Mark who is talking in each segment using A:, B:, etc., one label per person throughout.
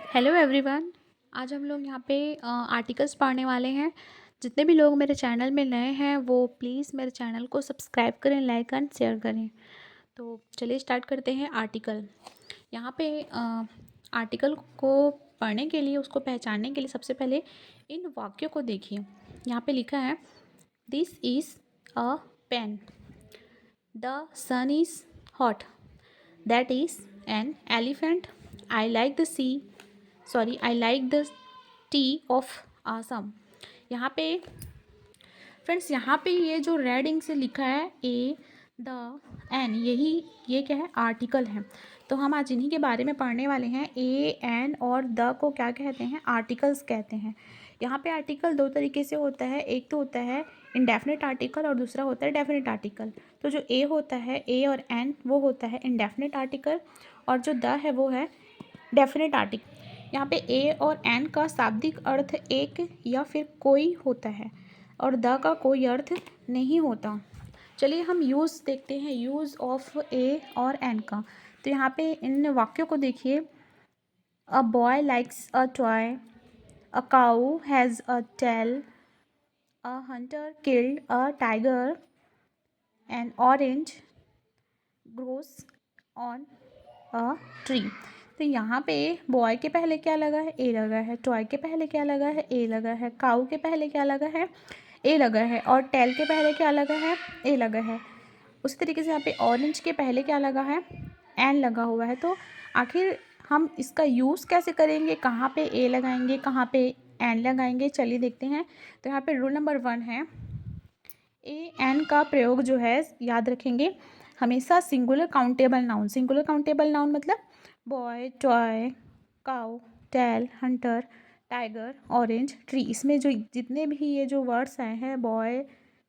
A: Hello everyone. आज हम लोग यहाँ पे आर्टिकल्स पढ़ने वाले हैं। जितने भी लोग मेरे चैनल में नए हैं वो प्लीज़ मेरे चैनल को सब्सक्राइब करें, लाइक एंड शेयर करें। तो चलिए स्टार्ट करते हैं आर्टिकल। यहाँ पे आर्टिकल को पढ़ने के लिए, उसको पहचानने के लिए सबसे पहले इन वाक्यों को देखिए। यहाँ पे लिखा है this is a pen, the sun is hot, that is an elephant, I like the sea, sorry I like the tea of Assam. यहाँ पे फ्रेंड्स, यहाँ पे ये जो रेड इंक से लिखा है ए द एन, ये क्या है, आर्टिकल है। तो हम आज इन्हीं के बारे में पढ़ने वाले हैं। ए एन और द को क्या कहते हैं, आर्टिकल्स कहते हैं। यहाँ पे आर्टिकल दो तरीके से होता है, एक तो होता है इंडेफिनिट आर्टिकल और दूसरा होता है डेफिनिट आर्टिकल। तो जो ए होता है, ए और एन, वो होता है इंडेफिनिट आर्टिकल, और जो द है वो है डेफिनेट आर्टिकल। यहाँ पे ए और एन का शाब्दिक अर्थ एक या फिर कोई होता है और द का कोई अर्थ नहीं होता। चलिए हम यूज़ देखते हैं, यूज़ ऑफ ए और एन का। तो यहाँ पे इन वाक्यों को देखिए। A boy likes a toy, a cow has a tail, a hunter killed a tiger, an orange grows on a tree. तो यहाँ पे बॉय के पहले क्या लगा है, ए लगा है। टॉय के पहले क्या लगा है, ए लगा है। काऊ के पहले क्या लगा है, ए लगा है। और टेल के पहले क्या लगा है, ए लगा है। उसी तरीके से यहाँ पे ऑरेंज के पहले क्या लगा है, एन लगा हुआ है। तो आखिर हम इसका यूज़ कैसे करेंगे, कहाँ पे ए लगाएंगे, कहाँ पे एन लगाएंगे, चलिए देखते हैं। तो यहाँ पे रूल नंबर 1 है, ए एन का प्रयोग जो है, याद रखेंगे, हमेशा singular countable noun. Singular countable noun मतलब boy, toy, cow, tail, hunter, tiger, orange, tree. इसमें जो जितने भी ये जो वर्ड्स आए हैं, boy,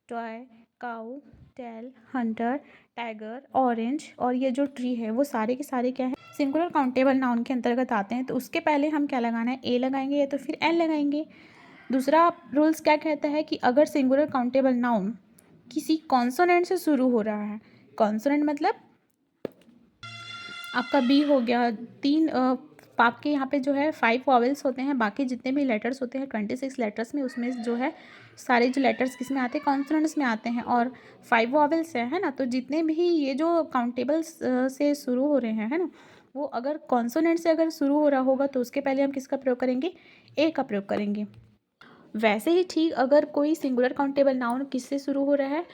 A: toy, cow, tail, hunter, tiger, orange और ये जो ट्री है, वो सारे के सारे क्या है, सिंगुलर काउंटेबल नाउन के अंतर्गत आते हैं। तो उसके पहले हम क्या लगाना है, ए लगाएंगे या तो फिर एन लगाएंगे। दूसरा रूल्स क्या कहता है कि अगर सिंगुलर काउंटेबल नाउन किसी कॉन्सोनेंट से शुरू हो रहा है, कॉन्सोनेंट मतलब आपका बी हो गया, तीन आपके यहाँ पे जो है 5 वॉवेल्स होते हैं, बाकी जितने भी लेटर्स होते हैं 26 लेटर्स में, उसमें जो है सारे जो लेटर्स किस में आते हैं, कॉन्सोनेंट्स में आते हैं, और 5 वॉवेल्स है ना। तो जितने भी ये जो काउंटेबल्स से शुरू हो रहे हैं, है ना, वो अगर कॉन्सोनेंट से अगर शुरू हो रहा होगा तो उसके पहले हम किसका प्रयोग करेंगे, ए का प्रयोग करेंगे। वैसे ही ठीक, अगर कोई सिंगुलर काउंटेबल नाउन किससे शुरू हो रहा है,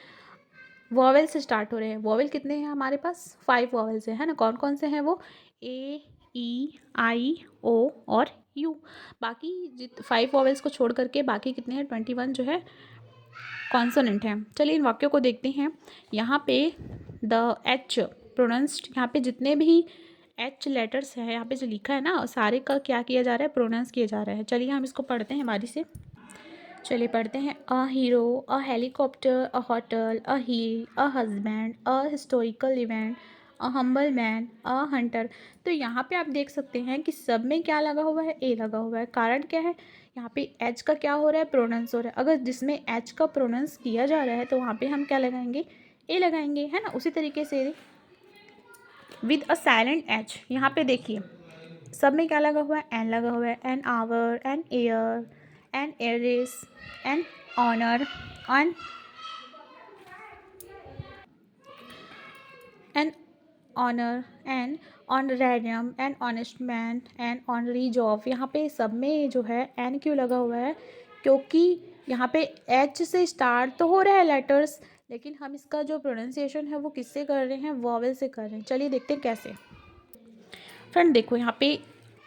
A: वॉवेल से स्टार्ट हो रहे हैं। वॉवेल कितने हैं हमारे पास, 5 वॉवेल्स हैं, है ना। कौन कौन से हैं वो, ए, ई, आई, ओ और यू। बाकी 5 वॉवेल्स को छोड़ करके बाकी कितने हैं, 21 जो है कॉन्सोनेंट हैं। चलिए इन वाक्यों को देखते हैं। यहाँ पे द एच प्रोनाउंस्ड, यहाँ पे जितने भी एच लेटर्स हैं, यहाँ पे जो लिखा है ना, सारे का क्या किया जा रहा है, प्रोनाउंस किया जा रहा है। चलिए हम इसको पढ़ते हैं बारी से। चलिए पढ़ते हैं। A hero, a helicopter, a hotel, a heel, a husband, a historical event, a humble man, a hunter. तो यहाँ पे आप देख सकते हैं कि सब में क्या लगा हुआ है, ए लगा हुआ है। कारण क्या है, यहाँ पे एच का क्या हो रहा है, प्रोनाउंस हो रहा है। अगर जिसमें एच का प्रोनाउंस किया जा रहा है तो वहाँ पे हम क्या लगाएंगे, ए लगाएंगे, है ना। उसी तरीके से विद अ साइलेंट एच, यहाँ पे देखिए सब में क्या लगा हुआ है, एन लगा हुआ है। An hour, an air, an heiress, an honour, an an honour, an honorarium, an honest man, an honorary job. यहाँ पे सब में जो है एन क्यों लगा हुआ है, क्योंकि यहाँ पे एच से स्टार्ट तो हो रहा है लेटर्स, लेकिन हम इसका जो प्रोनाउंसिएशन है वो किससे कर रहे हैं, वॉवेल से कर रहे हैं। चलिए देखते हैं कैसे। फ्रेंड देखो यहाँ पे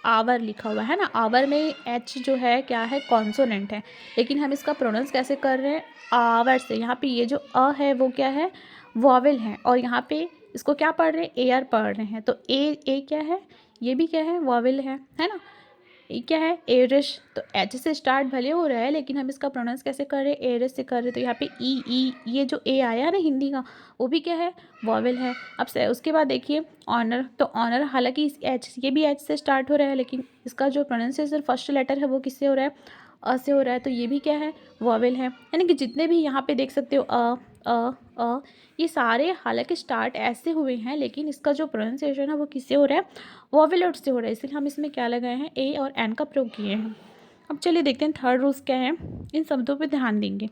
A: आवर लिखा हुआ है ना, आवर में एच जो है क्या है, कॉन्सोनेंट है, लेकिन हम इसका प्रोनाउंस कैसे कर रहे हैं, आवर से। यहाँ पे ये जो अ है वो क्या है, वॉवेल है, और यहाँ पे इसको क्या पढ़ रहे हैं, एयर पढ़ रहे हैं। तो ए क्या है, ये भी क्या है, वॉवेल है ना। ये क्या है, एरिश। तो एच से स्टार्ट भले हो रहा है लेकिन हम इसका प्रोनाउंस कैसे कर रहे हैं, एरिश से कर रहे हैं। तो यहाँ पे ई ये जो ए आया ना हिंदी का, वो भी क्या है, वॉवेल है। अब से उसके बाद देखिए ऑनर। तो ऑनर हालांकि इस एच, ये भी एच से स्टार्ट हो रहा है, लेकिन इसका जो प्रोनाउंसिएशन फर्स्ट लेटर है वो किससे हो रहा है, से हो रहा है, तो ये भी क्या है, वॉवेल है। यानी कि जितने भी यहाँ पे देख सकते हो अ ये सारे हालांकि स्टार्ट ऐसे हुए हैं, लेकिन इसका जो प्रोनाउंसिएशन है वो किससे हो रहा है, वॉवेल से हो रहा है। इसलिए हम इसमें क्या लगाए हैं, ए और एन का प्रयोग किए हैं। अब चलिए देखते हैं थर्ड रूल्स क्या है, इन शब्दों पे ध्यान देंगे।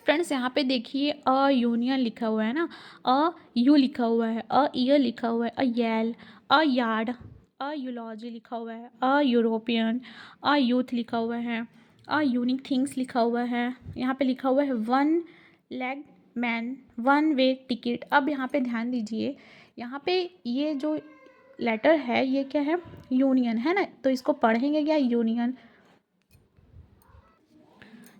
A: फ्रेंड्स यहाँ पे देखिए अ यूनियन लिखा हुआ है ना, अ यू लिखा हुआ है, अ ईयर लिखा हुआ है, अ येल, अ यार्ड, अ यूलॉजी लिखा हुआ है, अ यूरोपियन, अ यूथ लिखा हुआ है, अ यूनिक थिंग्स लिखा हुआ है। यहाँ पे लिखा हुआ है one leg man, one way ticket. अब यहाँ पे ध्यान दीजिए, यहाँ पे ये जो लेटर है ये क्या है, यूनियन है ना, तो इसको पढ़ेंगे क्या, यूनियन।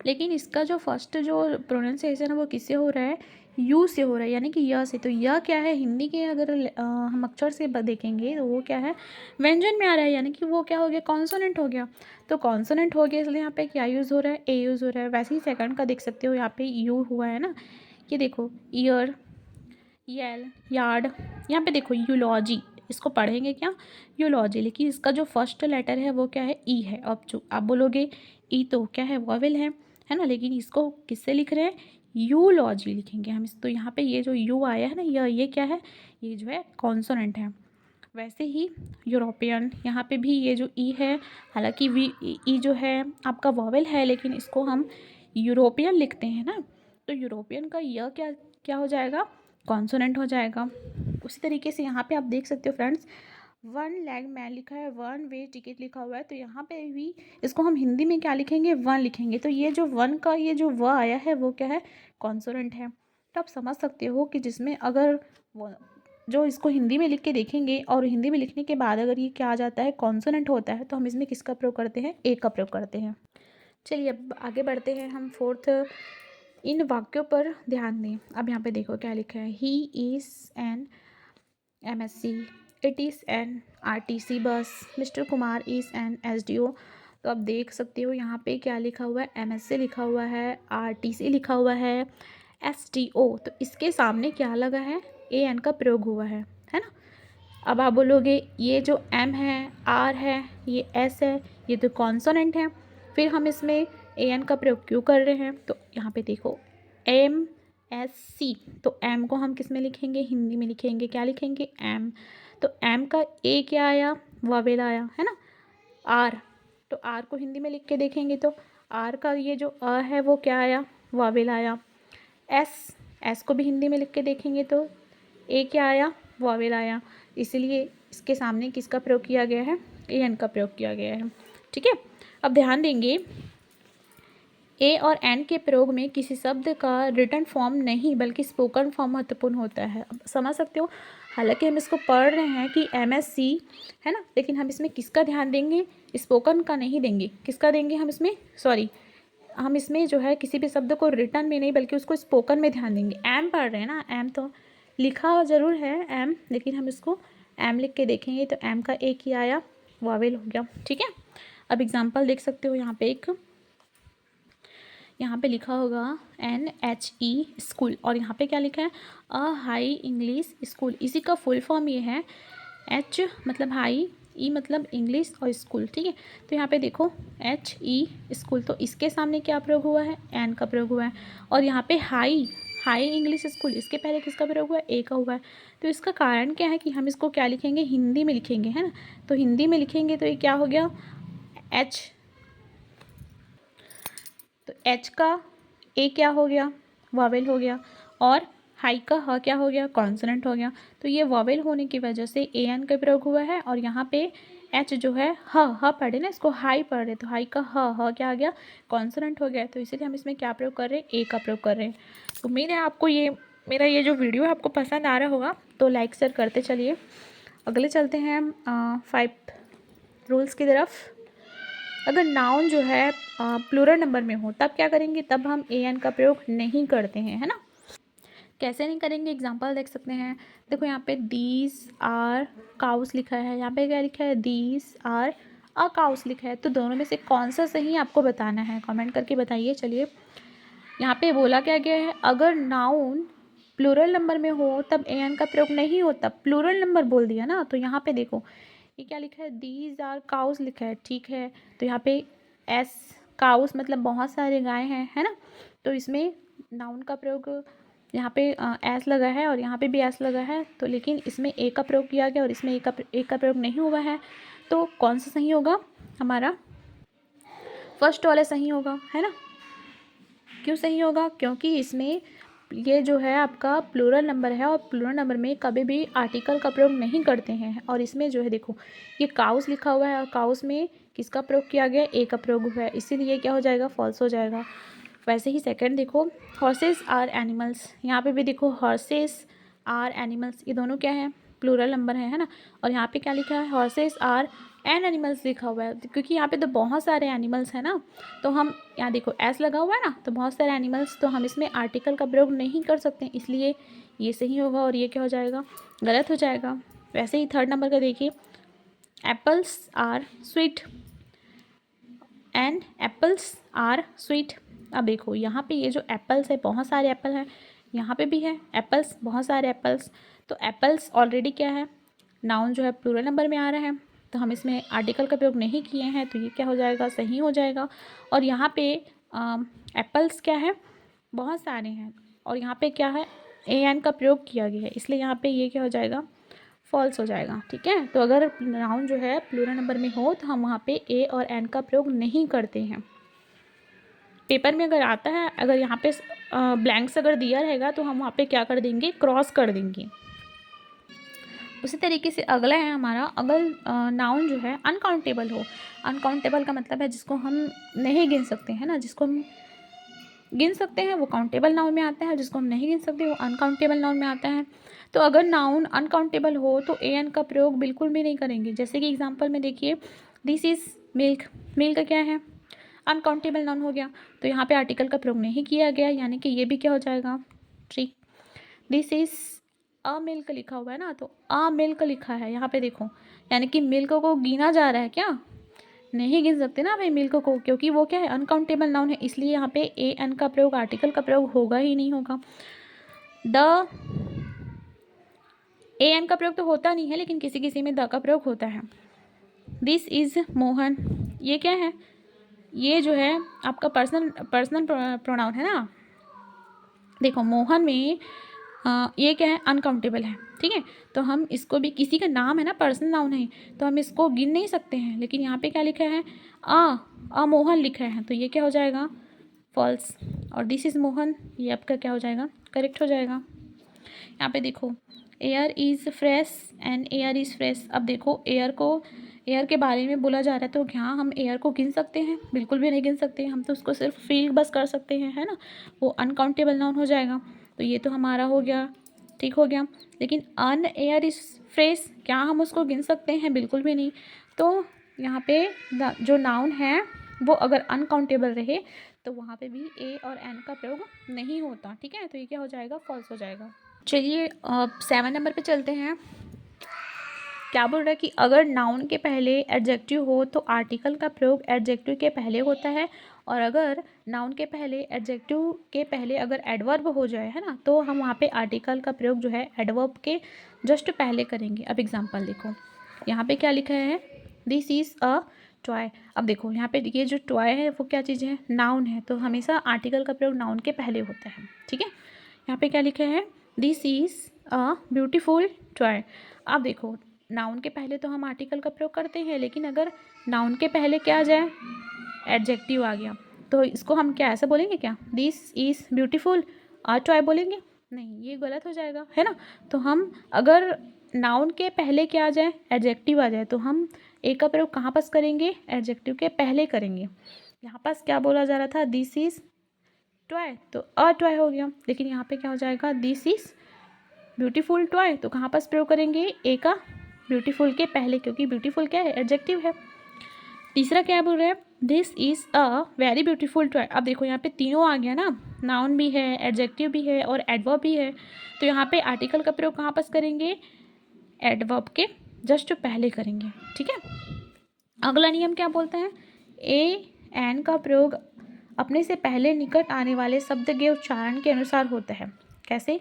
A: लेकिन इसका जो फर्स्ट जो प्रोनाउंसिएशन है वो किससे हो रहा है, यू से हो रहा है, यानी कि य से। तो यह क्या है, हिंदी के अगर हम अक्षर से देखेंगे तो वो क्या है, व्यंजन में आ रहा है, यानी कि वो क्या हो गया, कॉन्सोनेंट हो गया। तो कॉन्सोनेंट हो गया, इसलिए यहाँ पे क्या यूज़ हो रहा है, ए यूज़ हो रहा है। वैसे ही सेकंड का देख सकते हो, यहाँ पे यू हुआ है ना, ये देखो ईयर, येल, यार्ड। यहाँ पे देखो यूलॉजी, इसको पढ़ेंगे क्या, यूलॉजी। लेकिन इसका जो फर्स्ट लेटर है वो क्या है, ई है। अब जो आप बोलोगे ई तो क्या है, वॉवेल है ना, लेकिन इसको किससे लिख रहे हैं, यूलॉजी लिखेंगे हम इस। तो यहाँ पे ये जो यू आया है ना, ये क्या है, ये जो है कॉन्सोनेंट है। वैसे ही यूरोपियन, यहाँ पे भी ये जो ई है, हालांकि वी ई जो है आपका वॉवेल है, लेकिन इसको हम यूरोपियन लिखते हैं ना, तो यूरोपियन का यह क्या क्या हो जाएगा, कॉन्सोनेंट हो जाएगा। उसी तरीके से यहाँ पे आप देख सकते हो फ्रेंड्स, वन लैग मैन लिखा है, वन वे टिकट लिखा हुआ है, तो यहाँ पे भी इसको हम हिंदी में क्या लिखेंगे, वन लिखेंगे। तो ये जो वन का ये जो व आया है वो क्या है, कॉन्सोनेंट है। तो आप समझ सकते हो कि जिसमें अगर जो इसको हिंदी में लिख के देखेंगे और हिंदी में लिखने के बाद अगर ये क्या आ जाता है, कॉन्सोनेंट होता है, तो हम इसमें किसका प्रयोग करते हैं, ए का प्रयोग करते हैं। चलिए अब आगे बढ़ते हैं हम फोर्थ। इन वाक्यों पर ध्यान दें। अब यहाँ पे देखो क्या लिखा है, he is an MSc, it is an RTC बस, mister Kumar is an SDO। तो आप देख सकते हो यहाँ पे क्या लिखा हुआ है, MSc लिखा हुआ है, RTC लिखा हुआ है, SDO। तो इसके सामने क्या लगा है, AN का प्रयोग हुआ है ना। अब आप बोलोगे ये जो M है, R है, ये S है, ये तो कॉन्सोनेंट है, फिर हम इसमें AN का प्रयोग क्यों कर रहे हैं। तो यहाँ पे देखो MSc, तो M को हम किस में लिखेंगे, हिंदी में लिखेंगे, क्या लिखेंगे, M। तो M का A क्या आया, वॉवेल आया है ना। R, तो R को हिंदी में लिख के देखेंगे तो R का ये जो अ है वो क्या आया, वॉवेल आया। S को भी हिंदी में लिख के देखेंगे तो ए क्या आया, वॉवेल आया। इसलिए इसके सामने किसका प्रयोग किया गया है, AN का प्रयोग किया गया है। ठीक है, अब ध्यान देंगे, ए और एन के प्रयोग में किसी शब्द का रिटन फॉर्म नहीं बल्कि स्पोकन फॉर्म महत्वपूर्ण होता है। अब समझ सकते हो, हालांकि हम इसको पढ़ रहे हैं कि MSc है ना, लेकिन हम इसमें किसका ध्यान देंगे, स्पोकन का नहीं देंगे। किसका देंगे हम इसमें, सॉरी, हम इसमें जो है किसी भी शब्द को रिटन में नहीं बल्कि उसको स्पोकन में ध्यान देंगे। एम पढ़ रहे हैं ना, एम तो लिखा ज़रूर है एम, लेकिन हम इसको एम लिख के देखेंगे तो एम का एक ही आया, वावेल हो गया। ठीक है, अब एग्जाम्पल देख सकते हो, यहाँ पे यहाँ पे लिखा होगा NHE स्कूल, और यहाँ पे क्या लिखा है, अ हाई इंग्लिश स्कूल। इसी का फुल फॉर्म ये है, H मतलब हाई, E मतलब इंग्लिश और स्कूल। ठीक है, तो यहाँ पे देखो HE स्कूल, तो इसके सामने क्या प्रयोग हुआ है, एन का प्रयोग हुआ है। और यहाँ पे हाई, हाई इंग्लिश स्कूल, इसके पहले किसका प्रयोग हुआ है, ए का हुआ है। तो इसका कारण क्या है कि हम इसको क्या लिखेंगे, हिंदी में लिखेंगे है ना। तो हिंदी में लिखेंगे तो ये क्या हो गया, H, तो H का ए क्या हो गया, वॉवेल हो गया, और हाई का ह क्या हो गया, कॉन्सोनेंट हो गया। तो ये वॉवेल होने की वजह से AN का प्रयोग हुआ है, और यहाँ पे H जो है ह पढ़े ना, इसको हाई पढ़ रहे, तो हाई का ह क्या आ गया, कॉन्सोनेंट हो गया। तो इसीलिए हम इसमें क्या प्रयोग कर रहे हैं, ए का प्रयोग कर रहे हैं। उम्मीद है आपको ये मेरा ये जो वीडियो है आपको पसंद आ रहा होगा, तो लाइक शेयर करते चलिए। अगले चलते हैं हम 5 रूल्स की तरफ। अगर नाउन जो है प्लूरल नंबर में हो तब क्या करेंगे, तब हम AN का प्रयोग नहीं करते हैं, है ना। कैसे नहीं करेंगे, एग्जांपल देख सकते हैं। देखो यहाँ पे दीज आर काउस लिखा है, यहाँ पे क्या लिखा है, दीज आर अ काउस लिखा है। तो दोनों में से कौन सा सही आपको बताना है, कमेंट करके बताइए। चलिए, यहाँ पे बोला क्या गया है, अगर नाउन प्लूरल नंबर में हो तब AN का प्रयोग नहीं होता, प्लूरल नंबर बोल दिया ना। तो यहाँ पे देखो ये क्या लिखा है, दीज आर काउस लिखा है, ठीक है। तो यहाँ पे S काउस मतलब बहुत सारे गाय हैं, है ना। तो इसमें नाउन का प्रयोग यहाँ पे एस लगा है और यहाँ पे भी एस लगा है, तो लेकिन इसमें ए का प्रयोग किया गया और इसमें ए का प्रयोग नहीं हुआ है। तो कौन सा सही होगा? हमारा फर्स्ट वाला सही होगा, है ना। क्यों सही होगा? क्योंकि इसमें ये जो है आपका प्लूरल नंबर है और प्लूरल नंबर में कभी भी आर्टिकल का प्रयोग नहीं करते हैं। और इसमें जो है देखो ये काउस लिखा हुआ है और काउस में किसका प्रयोग किया गया? ए का प्रयोग हुआ है, इसीलिए क्या हो जाएगा? फॉल्स हो जाएगा। वैसे ही सेकंड देखो, हॉर्सेस आर एनिमल्स, यहाँ पे भी देखो हॉर्सेस आर एनिमल्स, ये दोनों क्या है? प्लूरल नंबर है ना। और यहाँ पे क्या लिखा है? हॉर्सेस आर एन एनिमल्स लिखा हुआ है, क्योंकि यहाँ पे तो बहुत सारे एनिमल्स हैं ना। तो हम यहाँ देखो एस लगा हुआ है ना, तो बहुत सारे एनिमल्स, तो हम इसमें आर्टिकल का प्रयोग नहीं कर सकते, इसलिए ये सही होगा और ये क्या हो जाएगा? गलत हो जाएगा। वैसे ही थर्ड नंबर का देखिए, apples are sweet and apples are sweet. अब देखो यहाँ पे ये जो एप्पल्स है, बहुत सारे एप्पल हैं, यहाँ पे भी है एप्पल्स, बहुत सारे एप्पल्स। तो एप्पल्स ऑलरेडी क्या है? नाउन जो है प्लूरल नंबर में आ रहा है, तो हम इसमें आर्टिकल का प्रयोग नहीं किए हैं, तो ये क्या हो जाएगा? सही हो जाएगा। और यहाँ पे एप्पल्स क्या है? बहुत सारे हैं और यहाँ पे क्या है? ए एन का प्रयोग किया गया है, इसलिए यहाँ पे ये क्या हो जाएगा? फॉल्स हो जाएगा। ठीक है, तो अगर नाउन जो है प्लूरल नंबर में हो तो हम वहाँ पे ए और एन का प्रयोग नहीं करते हैं। पेपर में अगर आता है, अगर यहाँ पे ब्लैंक्स अगर दिया रहेगा तो हम वहाँ पे क्या कर देंगे? क्रॉस कर देंगे। उसी तरीके से अगला है हमारा, अगर नाउन जो है अनकाउंटेबल हो। अनकाउंटेबल का मतलब है जिसको हम नहीं गिन सकते हैं ना, जिसको हम गिन सकते हैं वो काउंटेबल नाउन में आता है, जिसको हम नहीं गिन सकते वो अनकाउंटेबल नाउन में आता है। तो अगर नाउन अनकाउंटेबल हो तो ए एन का प्रयोग बिल्कुल भी नहीं करेंगे। जैसे कि एग्जांपल में देखिए, दिस इज़ मिल्क, मिल्क क्या है? अनकाउंटेबल नाउन हो गया, तो यहाँ पे आर्टिकल का प्रयोग नहीं किया गया, यानी कि ये भी क्या हो जाएगा? Trick. This is a milk लिखा हुआ है ना, तो अ मिल्क लिखा है यहाँ पे देखो, यानी कि मिल्क को गिना जा रहा है क्या? नहीं गिन सकते ना भाई मिल्क को, क्योंकि वो क्या है? अनकाउंटेबल नाउन है, इसलिए यहाँ पे ए एन का प्रयोग, आर्टिकल का प्रयोग होगा ही नहीं होगा। द ए एन का प्रयोग तो होता नहीं है, लेकिन किसी किसी में द का प्रयोग होता है। दिस इज़ मोहन, ये क्या है? ये जो है आपका पर्सनल प्रोनाउन है ना। देखो मोहन में ये क्या है? अनकाउंटेबल है, ठीक है। तो हम इसको भी, किसी का नाम है ना, पर्सनल नाउन है, तो हम इसको गिन नहीं सकते हैं, लेकिन यहाँ पे क्या लिखा है? मोहन लिखा है, तो ये क्या हो जाएगा? फॉल्स। और दिस इज़ मोहन, ये आपका क्या हो जाएगा? करेक्ट हो जाएगा। यहाँ पे देखो, air is fresh and air is fresh. अब देखो एयर के बारे में बोला जा रहा है, तो क्या हम एयर को गिन सकते हैं? बिल्कुल भी नहीं गिन सकते, हम तो उसको सिर्फ फील बस कर सकते हैं, है ना। वो अनकाउंटेबल नाउन हो जाएगा, तो ये तो हमारा हो गया, ठीक हो गया। लेकिन अन एयर इज़ फ्रेश, क्या हम उसको गिन सकते हैं? बिल्कुल भी नहीं। तो यहाँ पे जो नाउन है वो अगर अनकाउंटेबल रहे तो वहाँ पे भी ए और एन का प्रयोग नहीं होता, ठीक है। तो ये क्या हो जाएगा? फॉल्स हो जाएगा। चलिए 7 नंबर पे चलते हैं। क्या बोल रहा है कि अगर नाउन के पहले एडजेक्टिव हो तो आर्टिकल का प्रयोग एडजेक्टिव के पहले होता है, और अगर नाउन के पहले एडजेक्टिव के पहले अगर एडवर्ब हो जाए, है ना, तो हम वहाँ पे आर्टिकल का प्रयोग जो है एडवर्ब के जस्ट पहले करेंगे। अब एग्जांपल देखो, यहाँ पे क्या लिखा है? This is a toy. अब देखो यहाँ पे ये जो टॉय है वो क्या चीज़ है? नाउन है, तो हमेशा आर्टिकल का प्रयोग नाउन के पहले होता है, ठीक है। यहाँ पे क्या लिखा है? This is a beautiful toy. अब देखो नाउन के पहले तो हम आर्टिकल का प्रयोग करते हैं, लेकिन अगर नाउन के पहले क्या आ जाए? एडजेक्टिव आ गया, तो इसको हम क्या ऐसे बोलेंगे क्या? This is beautiful a toy बोलेंगे? नहीं, ये गलत हो जाएगा, है ना। तो हम अगर नाउन के पहले क्या आ जाए? एडजेक्टिव आ जाए, तो हम ए का प्रयोग कहाँ पास करेंगे? एडजेक्टिव के पहले करेंगे। यहाँ पास क्या बोला जा रहा था? दिस इज़ टॉय, तो अ टॉय हो गया, लेकिन यहाँ पे क्या हो जाएगा? दिस इज़ ब्यूटीफुल टॉय, तो कहाँ पास प्रयोग करेंगे? ए का ब्यूटीफुल के पहले, क्योंकि ब्यूटीफुल क्या है? एडजेक्टिव है। तीसरा क्या बोल रहे हैं? This is a very beautiful toy. अब देखो यहाँ पे तीनों आ गया ना, नाउन भी है, एडजेक्टिव भी है और एडवर्ब भी है, तो यहाँ पे आर्टिकल का प्रयोग कहाँ पास करेंगे? एडवर्ब के जस्ट पहले करेंगे, ठीक है। अगला नियम क्या बोलता है? ए एन का प्रयोग अपने से पहले निकट आने वाले शब्द के उच्चारण के अनुसार होता है। कैसे?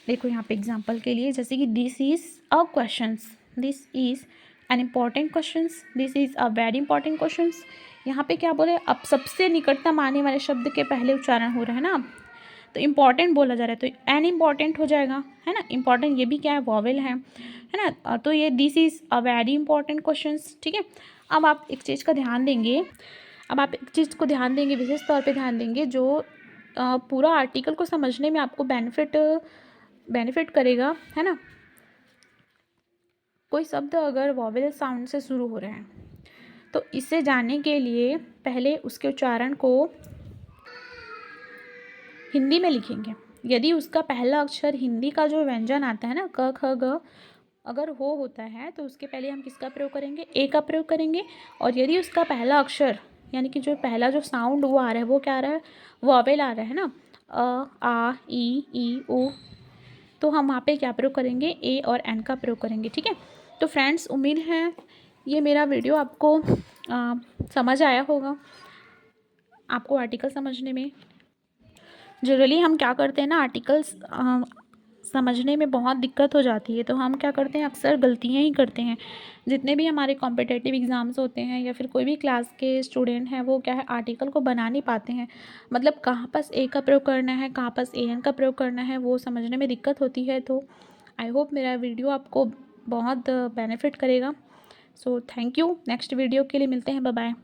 A: देखो यहाँ पे एग्जाम्पल के लिए, जैसे कि this is a question, this is an important questions, this is a very important questions. यहाँ पे क्या बोले, अब सबसे निकटतम आने वाले शब्द के पहले उच्चारण हो रहा है ना, तो इम्पॉर्टेंट बोला जा रहा है तो एन इम्पॉर्टेंट हो जाएगा, है ना। इम्पॉर्टेंट ये भी क्या है, वॉवेल है ना। तो ये this is a very important questions, ठीक है। अब आप एक चीज़ का ध्यान देंगे, विशेष तौर पे ध्यान देंगे, जो पूरा आर्टिकल को समझने में आपको बेनिफिट करेगा, है ना। कोई शब्द अगर वॉवेल साउंड से शुरू हो रहे हैं तो इसे जानने के लिए पहले उसके उच्चारण को हिंदी में लिखेंगे। यदि उसका पहला अक्षर हिंदी का जो व्यंजन आता है ना, क ख ग, अगर वो होता है तो उसके पहले हम किसका प्रयोग करेंगे, ए का प्रयोग करेंगे। और यदि उसका पहला अक्षर यानी कि जो पहला जो साउंड वो आ रहा है, वो क्या आ रहा है, वॉवेल आ रहा है ना, अ आ ई उ, तो हम वहाँ पे क्या प्रयोग करेंगे, ए और एन का प्रयोग करेंगे, ठीक है। तो फ्रेंड्स, उम्मीद है ये मेरा वीडियो आपको समझ आया होगा, आपको आर्टिकल समझने में। जनरली हम क्या करते हैं ना, आर्टिकल्स समझने में बहुत दिक्कत हो जाती है, तो हम क्या करते हैं, अक्सर गलतियाँ ही करते हैं। जितने भी हमारे कॉम्पिटिटिव एग्ज़ाम्स होते हैं या फिर कोई भी क्लास के स्टूडेंट हैं, वो क्या है, आर्टिकल को बना नहीं पाते हैं। मतलब कहाँ पास ए का प्रयोग करना है, कहाँ पास ए एन का प्रयोग करना है, वो समझने में दिक्कत होती है। तो आई होप मेरा वीडियो आपको बहुत बेनिफिट करेगा। So thank you. Next video के लिए मिलते हैं, बाय बाय।